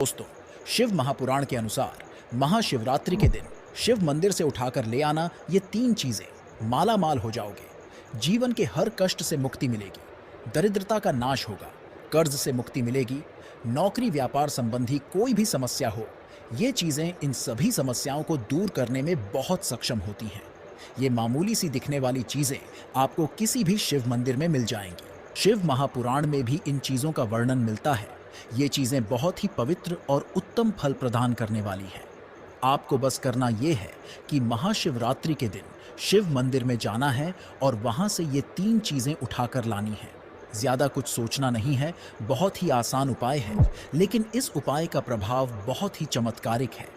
दोस्तों, शिव महापुराण के अनुसार महाशिवरात्रि के दिन शिव मंदिर से उठाकर ले आना ये तीन चीजें, माला माल हो जाओगे। जीवन के हर कष्ट से मुक्ति मिलेगी, दरिद्रता का नाश होगा, कर्ज से मुक्ति मिलेगी, नौकरी व्यापार संबंधी कोई भी समस्या हो, ये चीजें इन सभी समस्याओं को दूर करने में बहुत सक्षम होती हैं। ये मामूली सी दिखने वाली चीजें आपको किसी भी शिव मंदिर में मिल जाएंगी। शिव महापुराण में भी इन चीजों का वर्णन मिलता है। ये चीजें बहुत ही पवित्र और उत्तम फल प्रदान करने वाली हैं। आपको बस करना ये है कि महाशिवरात्रि के दिन शिव मंदिर में जाना है और वहां से ये तीन चीजें उठाकर लानी है। ज्यादा कुछ सोचना नहीं है, बहुत ही आसान उपाय है, लेकिन इस उपाय का प्रभाव बहुत ही चमत्कारिक है।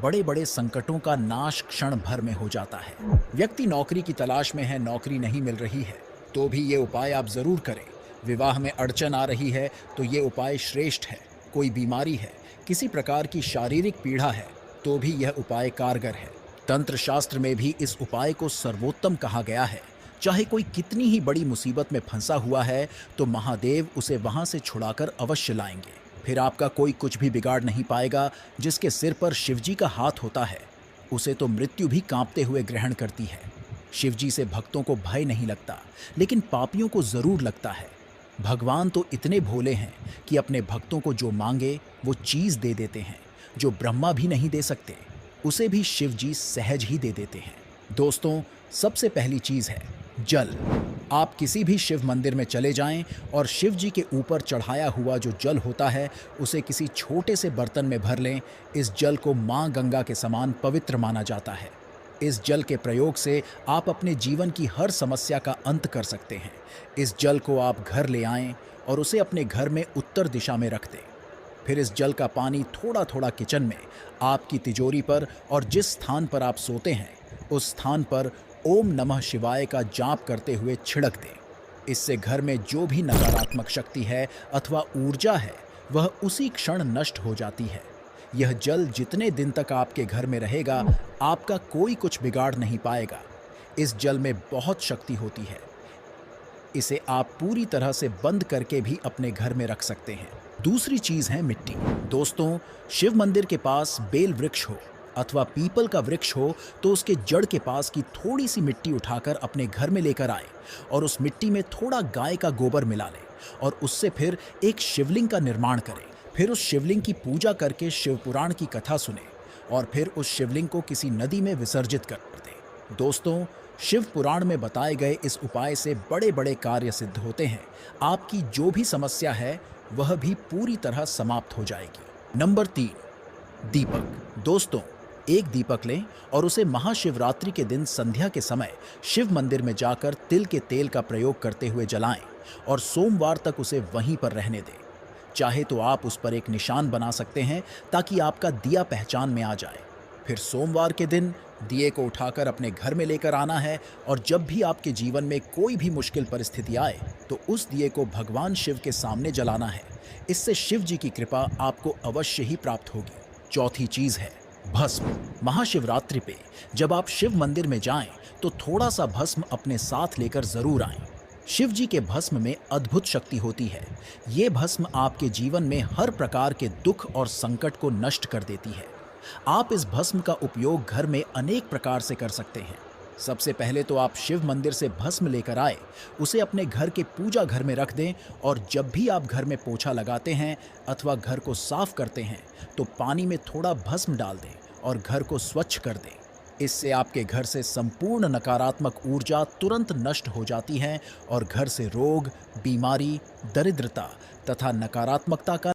बड़े बड़े संकटों का नाश क्षण भर में हो जाता है। व्यक्ति नौकरी की तलाश में है, नौकरी नहीं मिल रही है, तो भी ये उपाय आप जरूर करें। विवाह में अड़चन आ रही है तो ये उपाय श्रेष्ठ है। कोई बीमारी है, किसी प्रकार की शारीरिक पीड़ा है, तो भी यह उपाय कारगर है। तंत्र शास्त्र में भी इस उपाय को सर्वोत्तम कहा गया है। चाहे कोई कितनी ही बड़ी मुसीबत में फंसा हुआ है तो महादेव उसे वहां से छुड़ाकर अवश्य लाएंगे। फिर आपका कोई कुछ भी बिगाड़ नहीं पाएगा। जिसके सिर पर शिवजी का हाथ होता है उसे तो मृत्यु भी कांपते हुए ग्रहण करती है। शिवजी से भक्तों को भय नहीं लगता, लेकिन पापियों को जरूर लगता है। भगवान तो इतने भोले हैं कि अपने भक्तों को जो मांगे वो चीज दे देते हैं। जो ब्रह्मा भी नहीं दे सकते उसे भी शिव जी सहज ही दे देते हैं। दोस्तों, सबसे पहली चीज है जल। आप किसी भी शिव मंदिर में चले जाएं और शिव जी के ऊपर चढ़ाया हुआ जो जल होता है उसे किसी छोटे से बर्तन में भर लें। इस जल को माँ गंगा के समान पवित्र माना जाता है। इस जल के प्रयोग से आप अपने जीवन की हर समस्या का अंत कर सकते हैं। इस जल को आप घर ले आएं और उसे अपने घर में उत्तर दिशा में रख दें। फिर इस जल का पानी थोड़ा थोड़ा किचन में, आपकी तिजोरी पर और जिस स्थान पर आप सोते हैं उस स्थान पर ओम नमः शिवाय का जाप करते हुए छिड़क दें। इससे घर में जो भी नकारात्मक शक्ति है अथवा ऊर्जा है वह उसी क्षण नष्ट हो जाती है। यह जल जितने दिन तक आपके घर में रहेगा आपका कोई कुछ बिगाड़ नहीं पाएगा। इस जल में बहुत शक्ति होती है। इसे आप पूरी तरह से बंद करके भी अपने घर में रख सकते हैं। दूसरी चीज है मिट्टी। दोस्तों, शिव मंदिर के पास बेल वृक्ष हो अथवा पीपल का वृक्ष हो तो उसके जड़ के पास की थोड़ी सी मिट्टी उठाकर अपने घर में लेकर आए और उस मिट्टी में थोड़ा गाय का गोबर मिला लें और उससे फिर एक शिवलिंग का निर्माण करें। फिर उस शिवलिंग की पूजा करके शिव पुराण की कथा सुने और फिर उस शिवलिंग को किसी नदी में विसर्जित कर दें। दोस्तों, शिव पुराण में बताए गए इस उपाय से बड़े बड़े कार्य सिद्ध होते हैं। आपकी जो भी समस्या है वह भी पूरी तरह समाप्त हो जाएगी। नंबर 3, दीपक। दोस्तों, एक दीपक लें और उसे महाशिवरात्रि के दिन संध्या के समय शिव मंदिर में जाकर तिल के तेल का प्रयोग करते हुए जलाएं और सोमवार तक उसे वहीं पर रहने दें। चाहे तो आप उस पर एक निशान बना सकते हैं ताकि आपका दिया पहचान में आ जाए। फिर सोमवार के दिन दिए को उठाकर अपने घर में लेकर आना है और जब भी आपके जीवन में कोई भी मुश्किल परिस्थिति आए तो उस दिए को भगवान शिव के सामने जलाना है। इससे शिव जी की कृपा आपको अवश्य ही प्राप्त होगी। चौथी चीज है भस्म। महाशिवरात्रि पे जब आप शिव मंदिर में जाएं तो थोड़ा सा भस्म अपने साथ लेकर जरूर आएं। शिव जी के भस्म में अद्भुत शक्ति होती है। ये भस्म आपके जीवन में हर प्रकार के दुख और संकट को नष्ट कर देती है। आप इस भस्म का उपयोग घर में अनेक प्रकार से कर सकते हैं। सबसे पहले तो आप शिव मंदिर से भस्म लेकर आए, उसे अपने घर के पूजा घर में रख दें और जब भी आप घर में पोछा लगाते हैं अथवा घर को साफ करते हैं तो पानी में थोड़ा भस्म डाल दें और घर को स्वच्छ कर दें। इससे आपके घर से संपूर्ण नकारात्मक ऊर्जा तुरंत नष्ट हो जाती है और घर से रोग, बीमारी, दरिद्रता तथा नकारात्मकता का